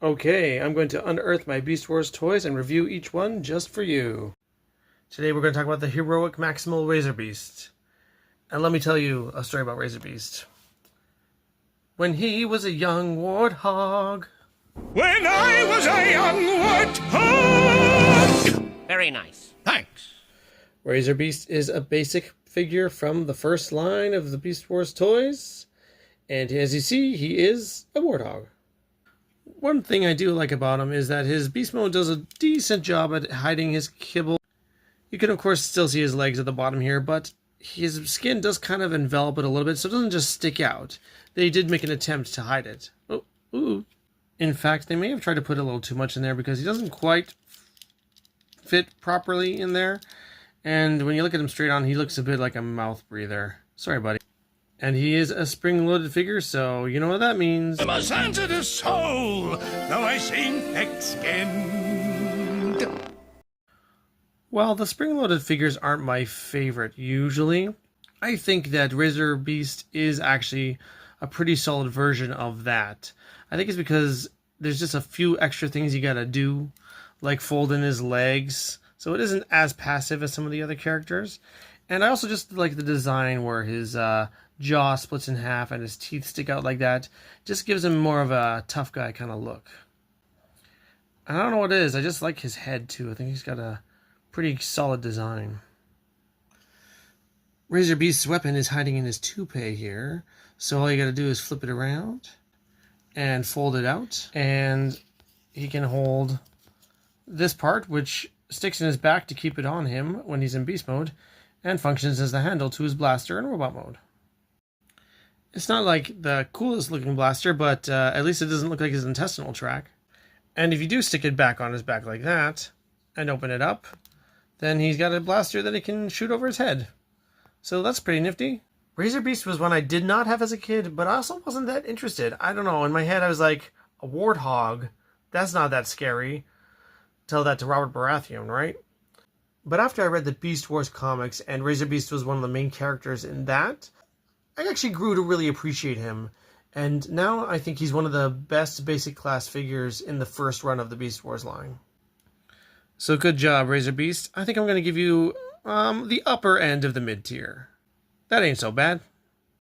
Okay, I'm going to unearth my Beast Wars toys and review each one just for you. Today we're going to talk about the heroic Maximal Razorbeast. And let me tell you a story about Razorbeast. When he was a young warthog. When I was a young warthog! Very nice. Thanks. Razorbeast is a basic figure from the first line of the Beast Wars toys. And as you see, he is a warthog. One thing I do like about him is that his beast mode does a decent job at hiding his kibble. You can of course still see his legs at the bottom here, but his skin does kind of envelop it a little bit, so it doesn't just stick out. They did make an attempt to hide it. Oh, ooh. In fact, they may have tried to put a little too much in there because he doesn't quite fit properly in there. And when you look at him straight on, he looks a bit like a mouth breather. Sorry, buddy. And he is a spring-loaded figure, so you know what that means. I'm a sensitive soul, though I seem thick-skinned. Well, the spring-loaded figures aren't my favorite, usually. I think that Razorbeast is actually a pretty solid version of that. I think it's because there's just a few extra things you gotta do, like fold in his legs, so it isn't as passive as some of the other characters. And I also just like the design where his jaw splits in half and his teeth stick out like that. Just gives him more of a tough guy kind of look. And I don't know what it is, I just like his head too. I think he's got a pretty solid design. Razorbeast's weapon is hiding in his toupee here, so all you gotta do is flip it around and fold it out, and he can hold this part, which sticks in his back to keep it on him when he's in beast mode, and functions as the handle to his blaster in robot mode. It's not like the coolest looking blaster, but at least it doesn't look like his intestinal tract. And if you do stick it back on his back like that, and open it up, then he's got a blaster that he can shoot over his head. So that's pretty nifty. Razorbeast was one I did not have as a kid, but I also wasn't that interested. I don't know, in my head I was like, a warthog? That's not that scary. Tell that to Robert Baratheon, right? But after I read the Beast Wars comics, and Razorbeast was one of the main characters in that, I actually grew to really appreciate him. And now I think he's one of the best basic class figures in the first run of the Beast Wars line. So good job, Razorbeast. I think I'm going to give you the upper end of the mid-tier. That ain't so bad.